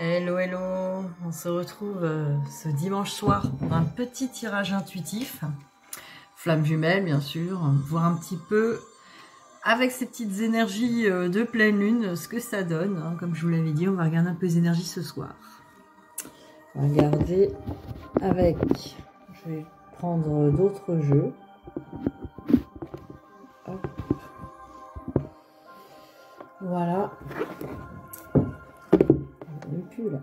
Hello, hello, on se retrouve ce dimanche soir pour un petit tirage intuitif, flamme jumelle bien sûr, voir un petit peu avec ces petites énergies de pleine lune ce que ça donne, hein. Comme je vous l'avais dit, on va regarder un peu les énergies ce soir. On va regarder avec, je vais prendre d'autres jeux. Hop. Voilà. Plus là.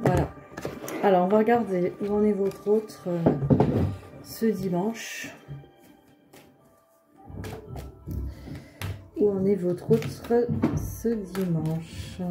Voilà. Alors on va regarder où en est votre autre ce dimanche. Où en est votre autre ce dimanche.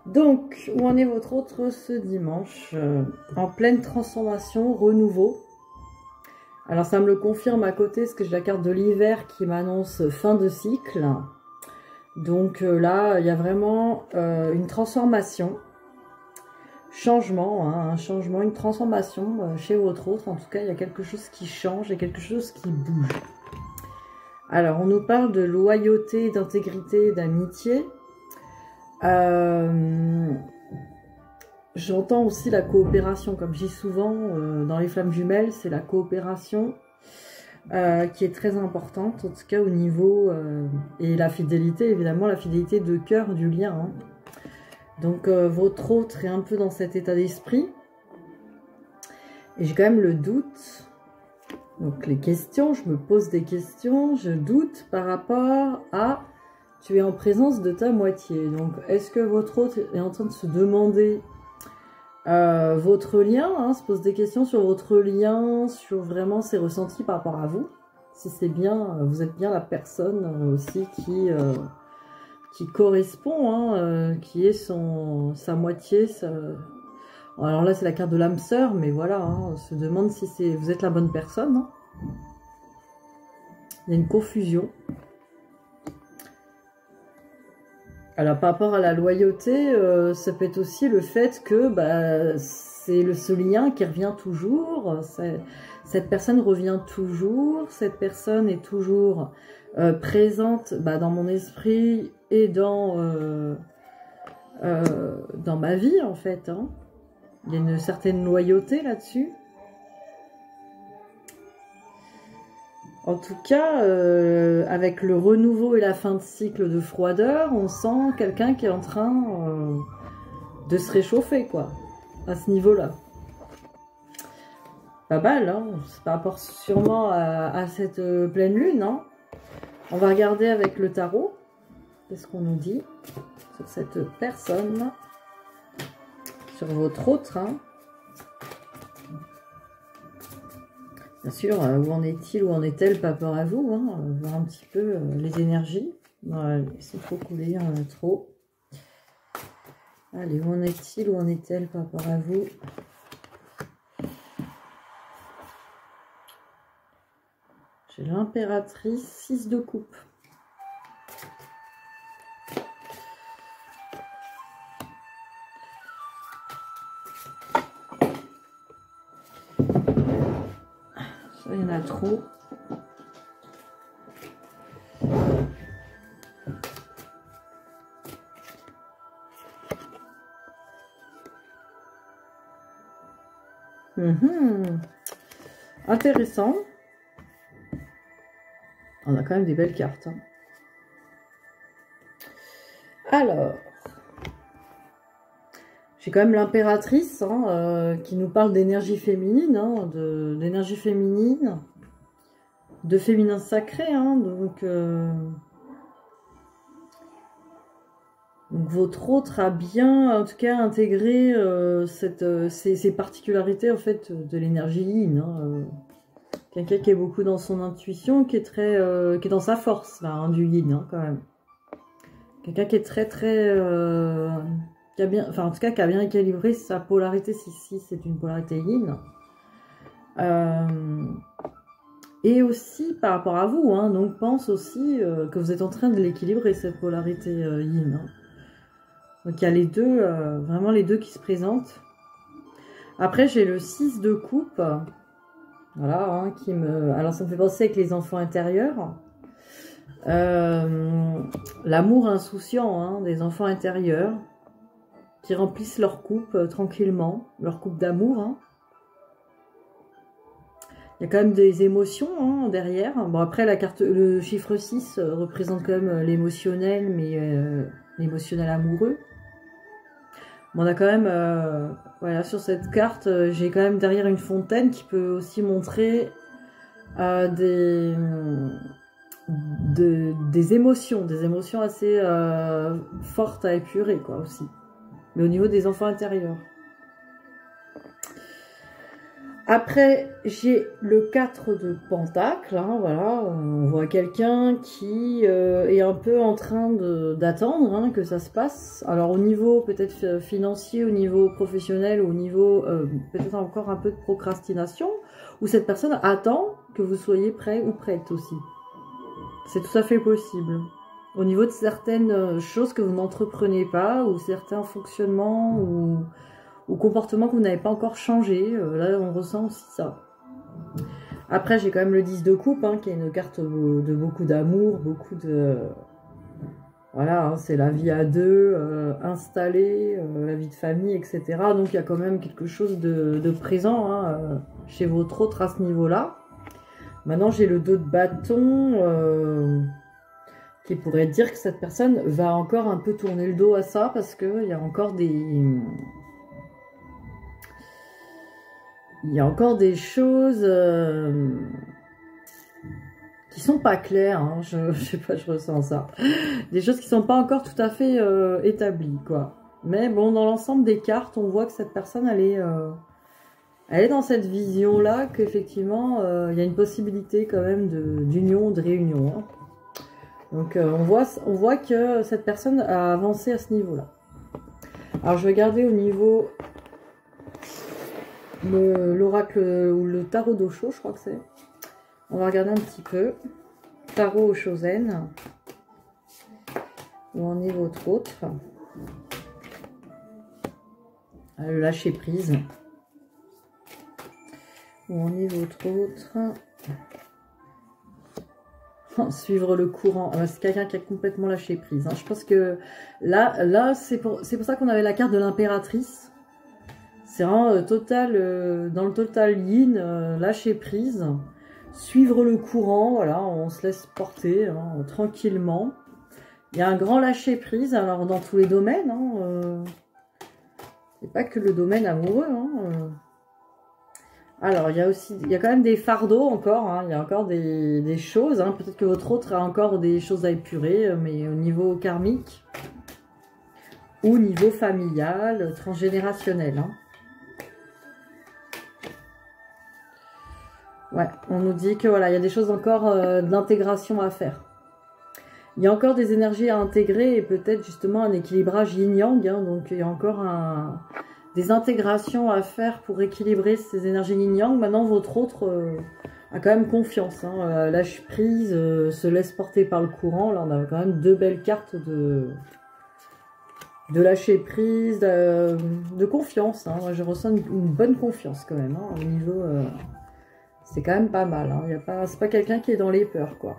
Donc, où en est votre autre ce dimanche? En pleine transformation, renouveau. Alors, ça me le confirme à côté, parce que j'ai la carte de l'hiver qui m'annonce fin de cycle. Donc là, il y a vraiment une transformation, changement, hein, un changement, une transformation chez votre autre. En tout cas, il y a quelque chose qui change, il y a quelque chose qui bouge. Alors, on nous parle de loyauté, d'intégrité, d'amitié. J'entends aussi la coopération, comme je dis souvent dans les flammes jumelles, c'est la coopération qui est très importante, en tout cas au niveau, et la fidélité, évidemment, la fidélité de cœur du lien. Hein. Donc votre autre est un peu dans cet état d'esprit. Et j'ai quand même le doute. Donc les questions, je me pose des questions, je doute par rapport à... Tu es en présence de ta moitié. Donc, est-ce que votre autre est en train de se demander votre lien, hein, se pose des questions sur votre lien, sur vraiment ses ressentis par rapport à vous. Si c'est bien, vous êtes bien la personne aussi qui correspond, hein, qui est sa moitié. Alors là, c'est la carte de l'âme sœur, mais voilà, hein, on se demande si vous êtes la bonne personne. Hein. Il y a une confusion. Alors, par rapport à la loyauté, ça peut être aussi le fait que c'est ce lien qui revient toujours. Cette personne revient toujours. Cette personne est toujours présente dans mon esprit et dans ma vie, en fait. Hein. Il y a une certaine loyauté là-dessus. En tout cas, avec le renouveau et la fin de cycle de froideur, on sent quelqu'un qui est en train de se réchauffer, quoi, à ce niveau-là. Pas mal, hein, c'est par rapport sûrement à cette pleine lune. Hein. On va regarder avec le tarot, qu'est-ce qu'on nous dit sur cette personne, sur votre autre, hein. Bien sûr, où en est-il, où en est-elle par rapport à vous, hein, voir un petit peu les énergies. Voilà, c'est trop coulé, il y en a trop. Allez, où en est-il, où en est-elle par rapport à vous? J'ai l'impératrice, 6 de coupe. Il y en a trop. Intéressant. On a quand même des belles cartes. Hein. Alors, j'ai quand même l'impératrice hein, qui nous parle d'énergie féminine, hein, d'énergie féminine, de féminin sacré. Hein, donc, votre autre a bien, en tout cas, intégré ces particularités en fait de l'énergie yin. Hein, quelqu'un qui est beaucoup dans son intuition, qui est très, qui est dans sa force là, hein, du yin hein, quand même. Quelqu'un qui est très qui a bien, enfin en tout cas qui a bien équilibré sa polarité, si c'est une polarité yin. Et aussi par rapport à vous, hein, donc pense aussi que vous êtes en train de l'équilibrer, cette polarité yin. Hein. Donc il y a les deux, vraiment les deux qui se présentent. Après j'ai le 6 de coupe, voilà, hein, qui me... Alors ça me fait penser avec les enfants intérieurs. L'amour insouciant hein, des enfants intérieurs qui remplissent leur coupe tranquillement, leur coupe d'amour. Hein. Il y a quand même des émotions hein, derrière. Bon après la carte, le chiffre 6 représente quand même l'émotionnel, mais l'émotionnel amoureux. Bon, on a quand même, voilà, sur cette carte, j'ai quand même derrière une fontaine qui peut aussi montrer des émotions assez fortes à épurer, quoi, aussi. Mais au niveau des enfants intérieurs. Après, j'ai le 4 de Pentacle, hein, voilà, on voit quelqu'un qui est un peu en train d'attendre hein, que ça se passe. Alors au niveau peut-être financier, au niveau professionnel, au niveau peut-être encore un peu de procrastination, où cette personne attend que vous soyez prêt ou prête aussi. C'est tout à fait possible. Au niveau de certaines choses que vous n'entreprenez pas, ou certains fonctionnements, ou comportements que vous n'avez pas encore changé, là on ressent aussi ça. Après j'ai quand même le 10 de coupe, hein, qui est une carte de beaucoup d'amour, beaucoup de... Voilà, hein, c'est la vie à deux, installée, la vie de famille, etc. Donc il y a quand même quelque chose de présent hein, chez votre autre à ce niveau-là. Maintenant j'ai le 2 de bâton, qui pourrait dire que cette personne va encore un peu tourner le dos à ça, parce qu'il y a encore des... Il y a encore des choses qui sont pas claires, hein. Je sais pas, je ressens ça. Des choses qui sont pas encore tout à fait établies, quoi. Mais bon, dans l'ensemble des cartes, on voit que cette personne, elle est dans cette vision-là, qu'effectivement, il y a une possibilité quand même d'union, de réunion. Hein. Donc, on voit que cette personne a avancé à ce niveau-là. Alors, je vais garder au niveau... l'oracle ou le tarot d'Osho, je crois que c'est. On va regarder un petit peu. Tarot Oshozen. Où en est votre autre? Le lâcher prise. Où en est votre autre? Suivre le courant. C'est quelqu'un qui a complètement lâché prise. Hein. Je pense que là c'est pour ça qu'on avait la carte de l'impératrice. C'est vraiment total, dans le total yin, lâcher prise, suivre le courant, voilà, on se laisse porter hein, tranquillement. Il y a un grand lâcher prise, alors dans tous les domaines, hein, c'est pas que le domaine amoureux. Hein, Alors, il y a quand même des fardeaux encore, hein, il y a encore des choses, hein, peut-être que votre autre a encore des choses à épurer, mais au niveau karmique, ou au niveau familial, transgénérationnel, hein. Ouais, on nous dit que voilà, il y a des choses encore d'intégration à faire. Il y a encore des énergies à intégrer et peut-être justement un équilibrage yin-yang. Hein, donc il y a encore des intégrations à faire pour équilibrer ces énergies yin-yang. Maintenant, votre autre a quand même confiance. Hein, lâche prise, se laisse porter par le courant. Là, on a quand même deux belles cartes de lâcher prise, de confiance. Hein. Moi, je ressens une bonne confiance quand même hein, au niveau... C'est quand même pas mal. Hein. C'est pas quelqu'un qui est dans les peurs, quoi.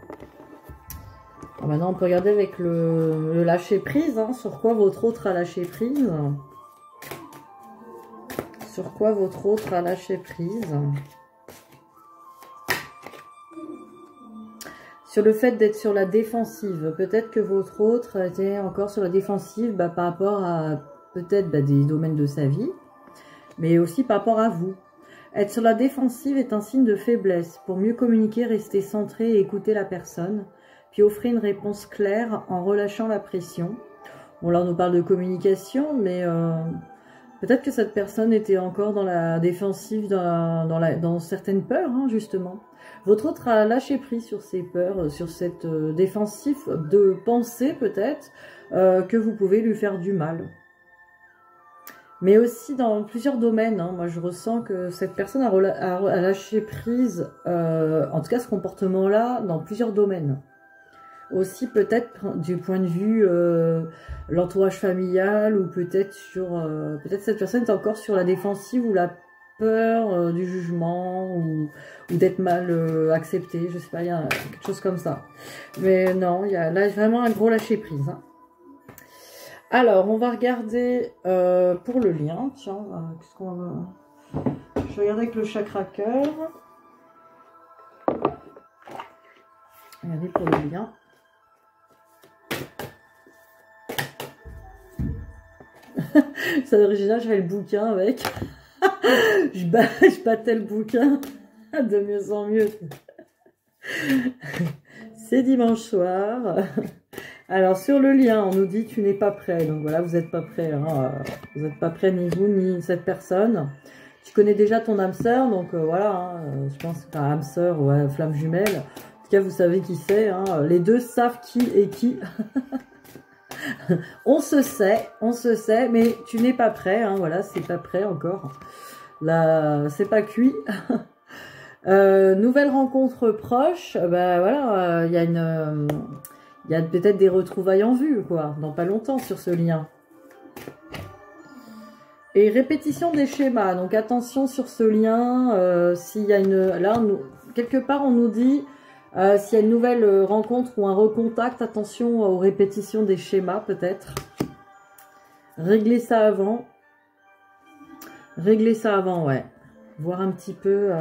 Alors maintenant, on peut regarder avec le lâcher prise. Hein, sur quoi votre autre a lâché prise. Sur quoi votre autre a lâché prise. Sur le fait d'être sur la défensive. Peut-être que votre autre était encore sur la défensive par rapport à peut-être des domaines de sa vie. Mais aussi par rapport à vous. Être sur la défensive est un signe de faiblesse. Pour mieux communiquer, rester centré et écouter la personne. Puis offrir une réponse claire en relâchant la pression. Bon, là, on nous parle de communication, mais peut-être que cette personne était encore dans la défensive, dans certaines peurs, hein, justement. Votre autre a lâché prise sur ses peurs, sur cette défensive de pensée, peut-être, que vous pouvez lui faire du mal. Mais aussi dans plusieurs domaines. Hein. Moi, je ressens que cette personne a lâché prise, en tout cas ce comportement-là, dans plusieurs domaines. Aussi peut-être du point de vue l'entourage familial, ou peut-être peut-être cette personne est encore sur la défensive ou la peur du jugement, ou d'être mal acceptée. Je sais pas, il y a quelque chose comme ça. Mais non, il y a là vraiment un gros lâcher-prise. Hein. Alors, on va regarder pour le lien. Tiens, qu'est-ce qu'on va... Je vais regarder avec le chakra cœur. Regardez pour le lien. C'est original, j'avais le bouquin avec. je battais le bouquin de mieux en mieux. C'est dimanche soir. Alors, sur le lien, on nous dit « tu n'es pas prêt ». Donc voilà, vous n'êtes pas prêt. Hein. Vous n'êtes pas prêt, ni vous, ni cette personne. Tu connais déjà ton âme sœur, donc voilà. Hein. Je pense que âme sœur, ouais, flamme jumelle. En tout cas, vous savez qui c'est. Hein. Les deux savent qui est qui. on se sait, mais tu n'es pas prêt. Hein. Voilà, c'est pas prêt encore. Là, c'est pas cuit. Nouvelle rencontre proche. Ben voilà, il y a une... Il y a peut-être des retrouvailles en vue, quoi, dans pas longtemps sur ce lien. Et répétition des schémas. Donc attention sur ce lien. S'il y a une... Là, quelque part, on nous dit, s'il y a une nouvelle rencontre ou un recontact, attention aux répétitions des schémas, peut-être. Régler ça avant. Régler ça avant, ouais. Voir un petit peu...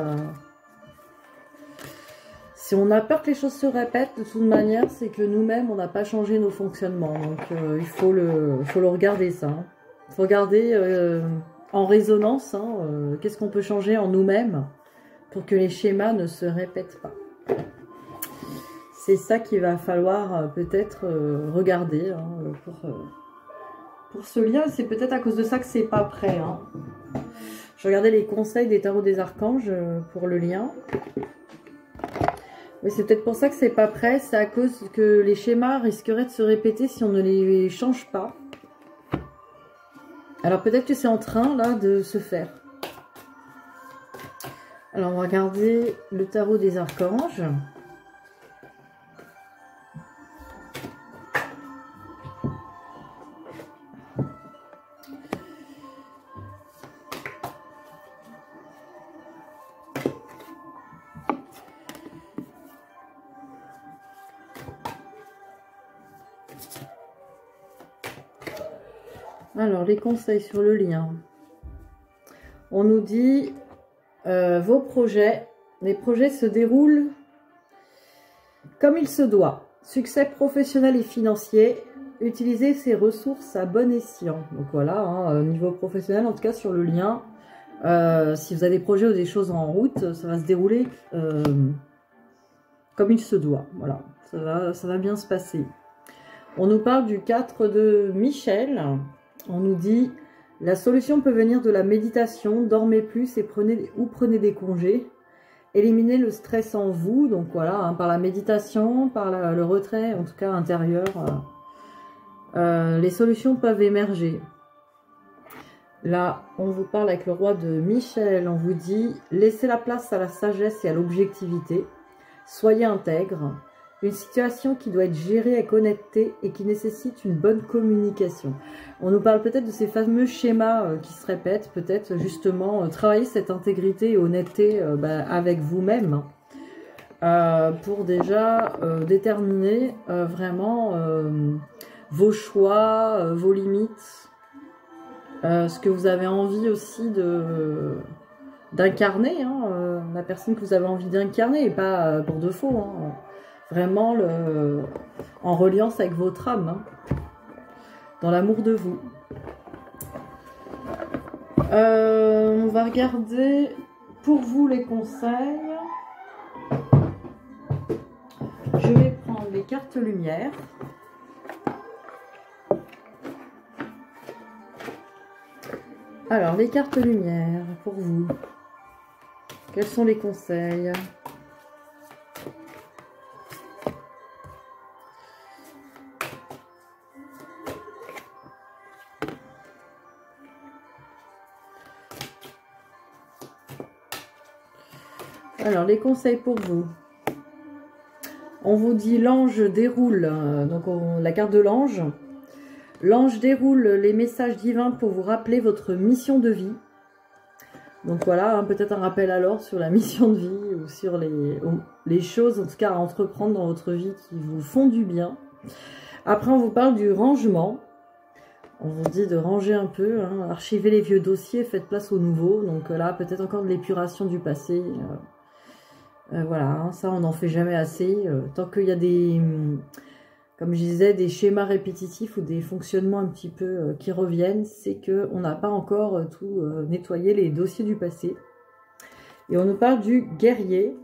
Si on a peur que les choses se répètent, de toute manière, c'est que nous-mêmes, on n'a pas changé nos fonctionnements. Donc, il faut le regarder, ça. Hein. Il faut regarder en résonance, hein, qu'est-ce qu'on peut changer en nous-mêmes pour que les schémas ne se répètent pas. C'est ça qu'il va falloir peut-être regarder hein, pour ce lien. C'est peut-être à cause de ça que c'est pas prêt. Hein. Je regardais les conseils des tarots des archanges pour le lien. Oui, c'est peut-être pour ça que c'est pas prêt. C'est à cause que les schémas risqueraient de se répéter si on ne les change pas. Alors peut-être que c'est en train là de se faire. Alors on va regarder le tarot des archanges. Alors, les conseils sur le lien. On nous dit, vos projets, les projets se déroulent comme il se doit. Succès professionnel et financier, utilisez ces ressources à bon escient. Donc voilà, hein, niveau professionnel, en tout cas sur le lien, si vous avez des projets ou des choses en route, ça va se dérouler comme il se doit. Voilà, ça va bien se passer. On nous parle du 4 de Michel. On nous dit, la solution peut venir de la méditation, dormez plus et prenez des congés. Éliminez le stress en vous, donc voilà, hein, par la méditation, par le retrait, en tout cas intérieur, les solutions peuvent émerger. Là, on vous parle avec le roi de Michel, on vous dit, laissez la place à la sagesse et à l'objectivité, soyez intègre. Une situation qui doit être gérée avec honnêteté et qui nécessite une bonne communication. On nous parle peut-être de ces fameux schémas qui se répètent, peut-être justement travailler cette intégrité et honnêteté avec vous-même pour déjà déterminer vraiment vos choix, vos limites, ce que vous avez envie aussi d'incarner, hein, la personne que vous avez envie d'incarner et pas pour de faux, hein. Vraiment en reliance avec votre âme, hein, dans l'amour de vous. On va regarder pour vous les conseils. Je vais prendre les cartes lumière. Alors, les cartes lumière pour vous. Quels sont les conseils ? Alors, les conseils pour vous. On vous dit l'ange déroule, donc la carte de l'ange. L'ange déroule les messages divins pour vous rappeler votre mission de vie. Donc voilà, hein, peut-être un rappel alors sur la mission de vie ou sur les choses, en tout cas à entreprendre dans votre vie qui vous font du bien. Après, on vous parle du rangement. On vous dit de ranger un peu, hein, archiver les vieux dossiers, faites place aux nouveaux. Donc là, peut-être encore de l'épuration du passé. Voilà, hein, ça on n'en fait jamais assez. Tant qu'il y a des, comme je disais, des schémas répétitifs ou des fonctionnements un petit peu qui reviennent, c'est qu'on n'a pas encore tout nettoyé les dossiers du passé. Et on nous parle du guerrier.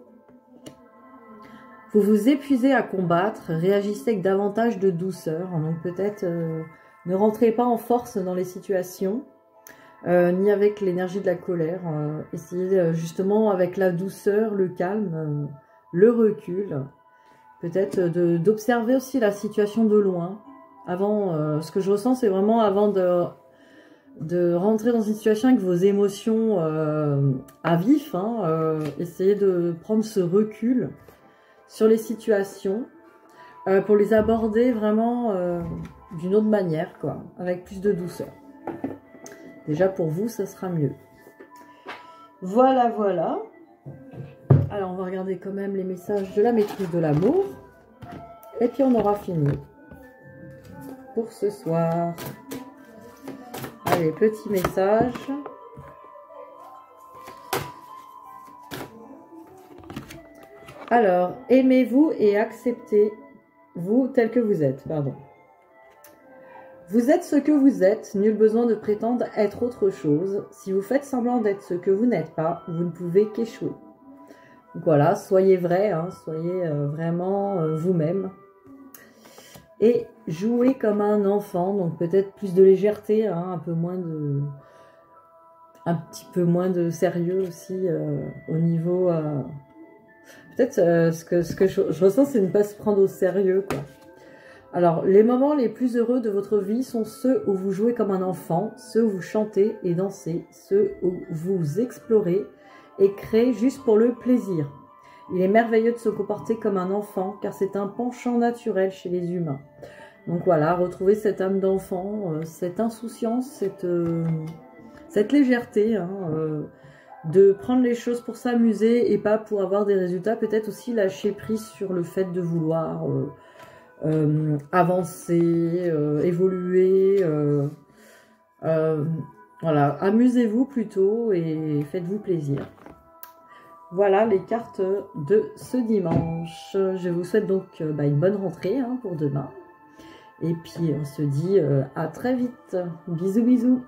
Vous vous épuisez à combattre, réagissez avec davantage de douceur. Donc peut-être ne rentrez pas en force dans les situations, ni avec l'énergie de la colère. Essayez justement avec la douceur, le calme, le recul. Peut-être d'observer aussi la situation de loin. Avant, ce que je ressens, c'est vraiment avant de rentrer dans une situation avec vos émotions à vif. Hein, essayez de prendre ce recul sur les situations pour les aborder vraiment d'une autre manière, quoi, avec plus de douceur. Déjà pour vous, ça sera mieux. Voilà, voilà. Alors, on va regarder quand même les messages de la maîtrise de l'amour. Et puis, on aura fini pour ce soir. Allez, petit message. Alors, aimez-vous et acceptez-vous tel que vous êtes. Pardon. Vous êtes ce que vous êtes, nul besoin de prétendre être autre chose. Si vous faites semblant d'être ce que vous n'êtes pas, vous ne pouvez qu'échouer. Donc voilà, soyez vrai, hein, soyez vraiment vous-même. Et jouez comme un enfant, donc peut-être plus de légèreté, hein, un petit peu moins de sérieux aussi au niveau... Peut-être ce que je ressens, c'est de ne pas se prendre au sérieux, quoi. Alors, les moments les plus heureux de votre vie sont ceux où vous jouez comme un enfant, ceux où vous chantez et dansez, ceux où vous explorez et créez juste pour le plaisir. Il est merveilleux de se comporter comme un enfant, car c'est un penchant naturel chez les humains. Donc voilà, retrouver cette âme d'enfant, cette insouciance, cette légèreté, hein, de prendre les choses pour s'amuser et pas pour avoir des résultats. Peut-être aussi lâcher prise sur le fait de vouloir... avancer, évoluer, voilà, amusez-vous plutôt et faites-vous plaisir. Voilà les cartes de ce dimanche. Je vous souhaite donc une bonne rentrée, hein, pour demain. Et puis on se dit à très vite. Bisous bisous.